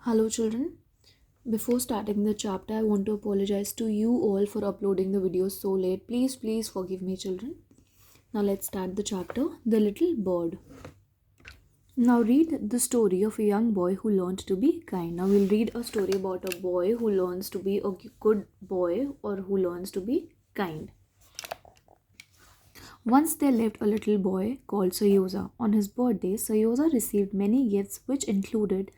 Hello, children. Before starting the chapter, I want to apologize to you all for uploading the video so late. Please forgive me, children. Now, let's start the chapter The Little Bird. Now, read the story of a young boy who learned to be kind. Now, we'll read a story about a boy who learns to be a good boy or who learns to be kind. Once there lived a little boy called Soyoza. On his birthday, Soyoza received many gifts, which included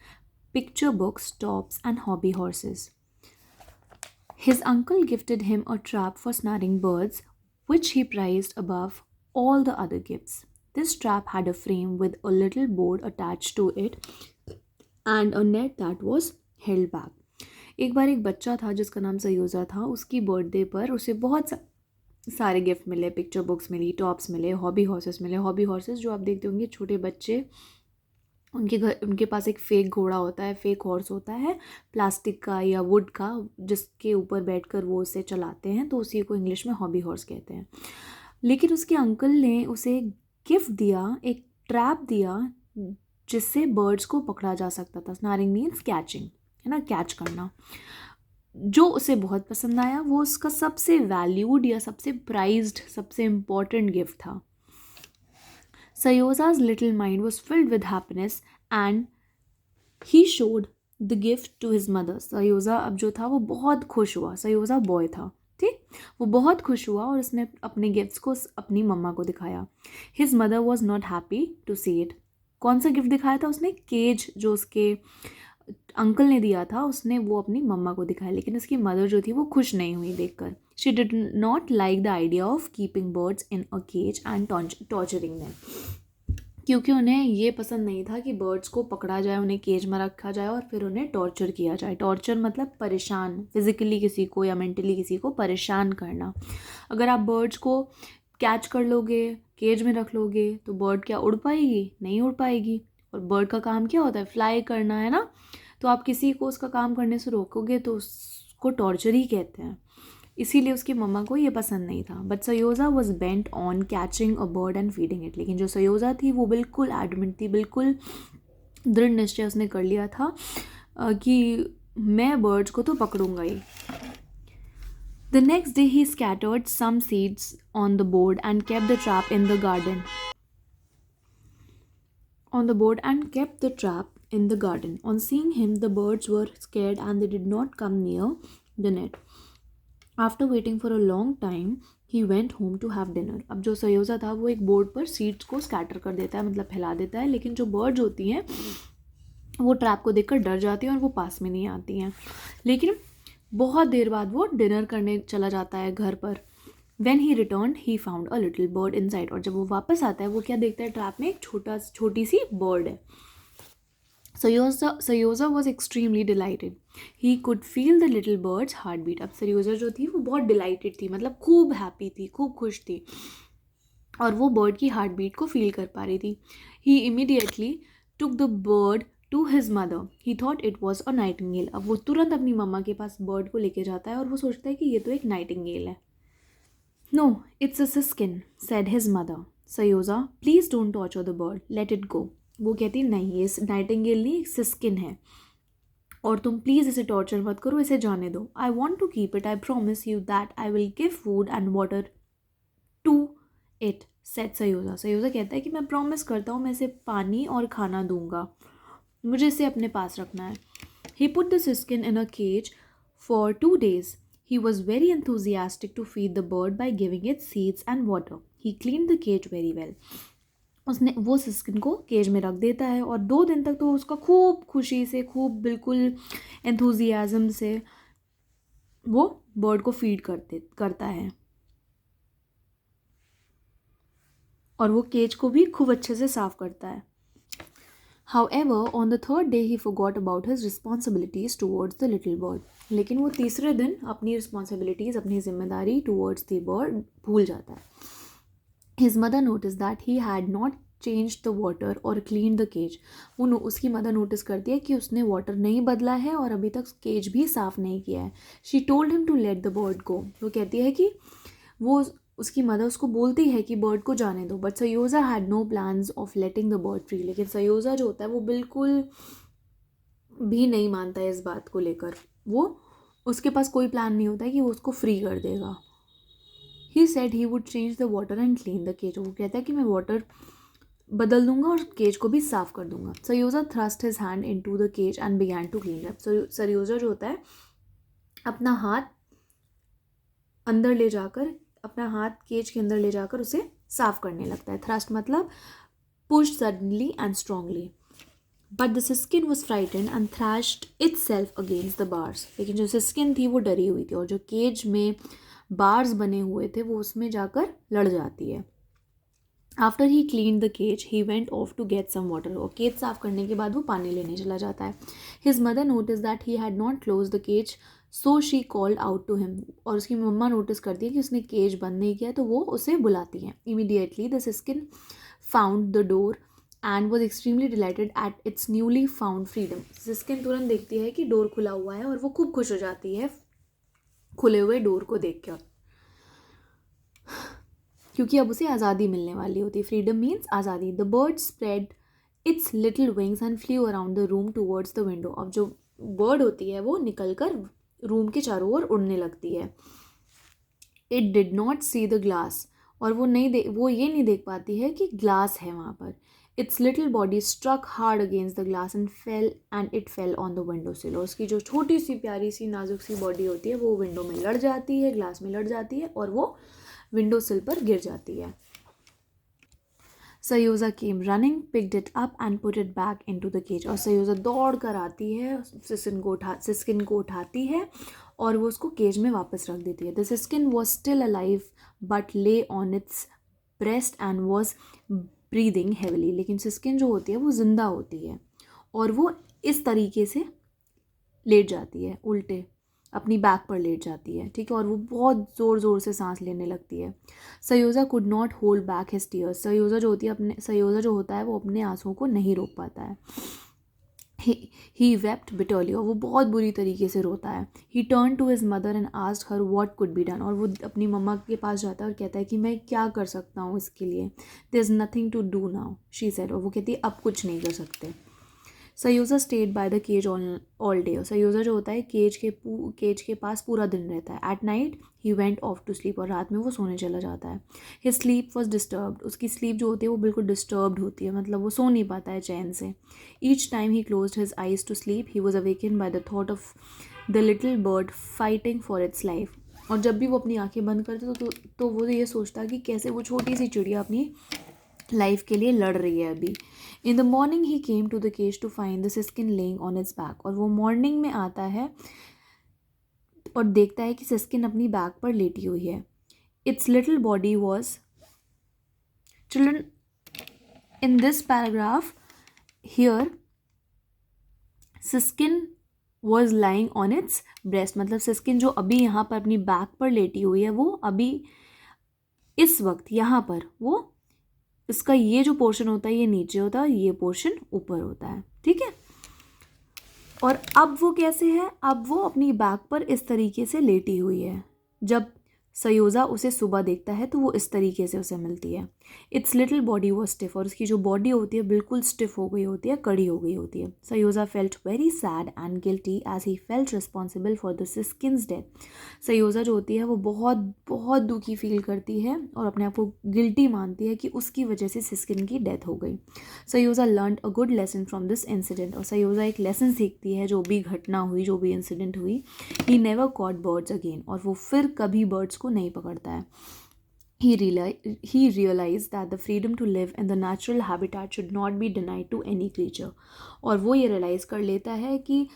picture books, tops, and hobby horses. His uncle gifted him a trap for snaring birds, which he prized above all the other gifts. This trap had a frame with a little board attached to it and a net that was held back. एक बार एक बच्चा था जिसका नाम सयोजा था. उसकी birthday पर उसे बहुत सारे गिफ्ट मिले. पिक्चर बुक्स मिली, टॉप्स मिले, हॉबी हॉर्सेस मिले. हॉबी हॉर्सेस जो आप देखते होंगे छोटे बच्चे, उनके पास एक फेक घोड़ा होता है, फेक हॉर्स होता है प्लास्टिक का या वुड का, जिसके ऊपर बैठकर वो उसे चलाते हैं, तो उसी को इंग्लिश में हॉबी हॉर्स कहते हैं. लेकिन उसके अंकल ने उसे गिफ्ट दिया, एक ट्रैप दिया जिससे बर्ड्स को पकड़ा जा सकता था. स्नैरिंग मीन्स कैचिंग, है ना, कैच करना. जो उसे बहुत पसंद आया, वो उसका सबसे वैल्यूड या सबसे प्राइज्ड, सबसे इम्पॉर्टेंट गिफ्ट था. Sayoza's little mind was filled with happiness and he showed the gift to his mother. Sayoza अब जो था वो बहुत खुश हुआ. Sayoza बॉय था, ठीक. वो बहुत खुश हुआ और उसने अपने गिफ्ट्स को अपनी मम्मा को दिखाया. His mother was not happy to see it. कौन सा गिफ्ट दिखाया था उसने? केज जो उसके अंकल ने दिया था, उसने वो अपनी मम्मा को दिखाया. लेकिन उसकी मदर जो थी वो खुश नहीं हुई देखकर. She did not like the idea of keeping birds in a cage and torturing them. क्योंकि उन्हें ये पसंद नहीं था कि बर्ड्स को पकड़ा जाए, उन्हें केज में रखा जाए और फिर उन्हें टॉर्चर किया जाए. टॉर्चर मतलब परेशान, फिजिकली किसी को या मेंटली किसी को परेशान करना. अगर आप बर्ड्स को कैच कर लोगे, केज में रख लोगे, तो बर्ड क्या उड़ पाएगी? नहीं उड़ पाएगी. और बर्ड का काम क्या होता है? फ्लाई करना, है ना. तो आप किसी को उसका काम करने से रोकोगे तो उसको टॉर्चर ही कहते हैं. इसीलिए उसकी मम्मा को ये पसंद नहीं था. बट सयोजा was bent on catching a bird and feeding it. लेकिन जो सयोजा थी वो बिल्कुल एडमेंट थी, बिल्कुल दृढ़ निश्चय उसने कर लिया था कि मैं बर्ड्स को तो पकड़ूंगा ही. The next day he scattered some seeds on the board and kept the trap in the garden. In the garden. On seeing him, the birds were scared and they did not come near the net. After waiting for a long time, he went home to have dinner. अब जो सयोजा था वो एक board पर seeds को scatter कर देता है, मतलब फैला देता है. लेकिन जो बर्ड्स होती हैं वो ट्रैप को देखकर डर जाती हैं और वो पास में नहीं आती हैं. लेकिन बहुत देर बाद वो डिनर करने चला जाता है घर पर. When he returned, he found a little bird inside. और जब वो वापस आता है वो क्या देखता है? ट्रैप में एक छोटी सी बर्ड है. Sayoza was extremely delighted. He could feel the little bird's heartbeat. अब Sayoza जो थी वो बहुत delighted थी, मतलब खूब happy थी, खूब खुश थी, और वो bird की heartbeat को feel कर पा रही थी. He immediately took the bird to his mother. He thought it was a nightingale. अब वो तुरंत अपनी मम्मा के पास bird को लेके जाता है और वो सोचता है कि ये तो एक nightingale है. No, it's a siskin, said his mother. Sayoza, please don't torture the bird. Let it go. वो कहती नहीं, ये नाइटिंगेल नहीं, सिस्किन है, और तुम प्लीज़ इसे टॉर्चर मत करो, इसे जाने दो. I want to keep it. I promise you that I will give food and water to it, said सयोजा. सयोजा कहता है कि मैं प्रॉमिस करता हूँ, मैं इसे पानी और खाना दूंगा, मुझे इसे अपने पास रखना है. He put the siskin in a cage for 2 days. He was very enthusiastic to feed the bird by giving it seeds and water. He cleaned the cage very well. उसने वो सिस्किन को केज में रख देता है और 2 दिन तक तो उसका खूब खुशी से, खूब बिल्कुल एंथुजियाज़म से वो बर्ड को फीड करता है, और वो केज को भी खूब अच्छे से साफ करता है. However, on the 3rd day he forgot about his responsibilities towards the little bird. लेकिन वो तीसरे दिन अपनी रिस्पॉन्सिबिलिटीज़, अपनी जिम्मेदारी towards the bird भूल जाता है. His mother noticed that he had not changed the water or cleaned the cage. उसकी मदर नोटिस करती है कि उसने वाटर नहीं बदला है और अभी तक केज भी साफ़ नहीं किया है. She told him to let the bird go. वो कहती है कि वो, उसकी मदर उसको बोलती है कि बर्ड को जाने दो. बट सयोजा had no plans of letting the bird free. लेकिन सयोजा जो होता है वो बिल्कुल भी नहीं मानता है इस बात को लेकर। वो उसके पास कोई प्लान नहीं होता है कि वो उसको फ्री कर देगा। He said he would change the water and clean the cage. वो कहता है कि मैं वाटर बदल दूंगा और केज को भी साफ कर दूंगा। Seryozha thrust his hand into the cage and began to clean it. Seryozha जो होता है अपना हाथ अंदर ले जाकर, अपना हाथ केज के अंदर ले जाकर उसे साफ करने लगता है। थ्रस्ट मतलब push suddenly and strongly. But the siskin was frightened and thrashed itself against the bars. लेकिन जो सिस्किन थी वो डरी हुई थी और जो केज में बार्स बने हुए थे वो उसमें जाकर लड़ जाती है। After he clean the cage he went off to get some water. और केज साफ करने के बाद वो पानी लेने चला जाता है। His mother notice that he had not close the cage so she called out to him. और उसकी मम्मा नोटिस करती है कि उसने केज बंद नहीं किया, तो वो उसे बुलाती है। Immediately the siskin found the door and was extremely dilated at its newly found freedom. Siskin तुरंत देखती है कि डोर खुला हुआ है और वो खूब खुश हो जाती है खुले हुए डोर को देखकर, क्योंकि अब उसे आज़ादी मिलने वाली होती है। फ्रीडम मीन्स आज़ादी। The bird spread its little wings and flew around the room towards the window. अब जो बर्ड होती है वो निकलकर रूम के चारों ओर उड़ने लगती है। It did not see the glass. और वो ये नहीं देख पाती है कि ग्लास है वहाँ पर। Its little body struck hard against the glass and it fell on the window sill. और उसकी जो छोटी सी प्यारी सी नाजुक सी बॉडी होती है वो विंडो में लड़ जाती है, ग्लास में लड़ जाती है और वो विंडो सिल पर गिर जाती है। Seryozha came running, picked it up and put it back into the cage. और सरयोजा दौड़ कर आती है, सिस्किन को उठाती है और वो उसको केज में वापस रख देती है। The siskin was still alive but lay on its breast and was breathing heavily. लेकिन सिस्किन जो होती है वो जिंदा होती है और वो इस तरीके से लेट जाती है, उल्टे अपनी बैक पर लेट जाती है, ठीक है, और वो बहुत ज़ोर ज़ोर से सांस लेने लगती है। Seryozha could not hold back his tears. Seryozha जो होता है वो अपने आंसुओं को नहीं रोक पाता है। He wept bitterly. और वो बहुत बुरी तरीके से रोता है। He turn to his mother and asked her what could be done. और वो अपनी मम्मा के पास जाता है और कहता है कि मैं क्या कर सकता हूँ इसके लिए। There is nothing to do now she said. और वो कहती है अब कुछ नहीं कर सकते। Seryozha stayed by the cage all day. और सरयोजा जो होता है केज के पास पूरा दिन रहता है। At night he went off to sleep. और रात में वो सोने चला जाता है। His sleep was disturbed. उसकी स्लीप जो होती है वो बिल्कुल डिस्टर्ब्ड होती है, मतलब वो सो नहीं पाता है चैन से। Each time he closed his eyes to sleep he was awaken by the thought of the little bird fighting for its life. और जब भी वो अपनी आंखें बंद करता तो वो ये सोचता कि कैसे वो छोटी सी चिड़िया अपनी लाइफ के लिए लड़ रही है अभी। In the morning he came to the cage to find the siskin lying on its back. और वो मॉर्निंग में आता है और देखता है कि सिस्किन अपनी बैक पर लेटी हुई है। It's little body was, children, in this paragraph here siskin was lying on its breast. मतलब सिस्किन जो अभी यहाँ पर अपनी बैक पर लेटी हुई है वो अभी इस वक्त यहाँ पर वो, इसका ये जो पोर्शन होता है ये नीचे होता है, ये पोर्शन ऊपर होता है, ठीक है। और अब वो कैसे है, अब वो अपनी बैक पर इस तरीके से लेटी हुई है। जब सरयोजा उसे सुबह देखता है तो वो इस तरीके से उसे मिलती है। It's little body was stiff. और उसकी जो बॉडी होती है बिल्कुल स्टिफ हो गई होती है, कड़ी हो गई होती है। Seryozha felt very sad and guilty as he felt responsible for the siskin's death. Seryozha जो होती है वो बहुत बहुत दुखी फील करती है और अपने आप को गिल्टी मानती है कि उसकी वजह से सिस्किन की डेथ हो गई। Seryozha learn a good lesson from this incident. और सरयोजा एक लेसन सीखती है जो भी घटना हुई, जो भी इंसिडेंट हुई। He never caught birds again. और वो फिर कभी बर्ड्स को नहीं पकड़ता है। He realized that the freedom to live in the natural habitat should not be denied to any creature. और वो ये रियलाइज़ कर लेता है कि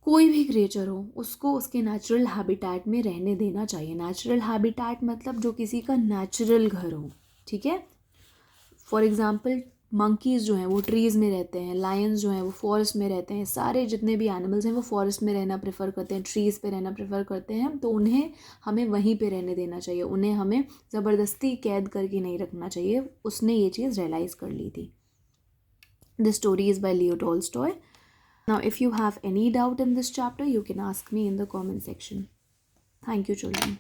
कोई भी क्रिएचर हो उसको उसके नेचुरल हैबिटेट में रहने देना चाहिए। नेचुरल हैबिटेट मतलब जो किसी का नेचुरल घर हो, ठीक है। फॉर एग्जाम्पल मंकीज़ जो हैं वो ट्रीज़ में रहते हैं, लायंस जो हैं वो फॉरेस्ट में रहते हैं, सारे जितने भी एनिमल्स हैं वो फॉरेस्ट में रहना प्रेफर करते हैं, ट्रीज़ पे रहना प्रेफर करते हैं। तो उन्हें हमें वहीं पे रहने देना चाहिए, उन्हें हमें ज़बरदस्ती कैद करके नहीं रखना चाहिए। उसने ये चीज़ रियलाइज़ कर ली थी। This story is by Leo Tolstoy. Now, if you have any doubt in this chapter, you can ask me in the comment section. Thank you, children.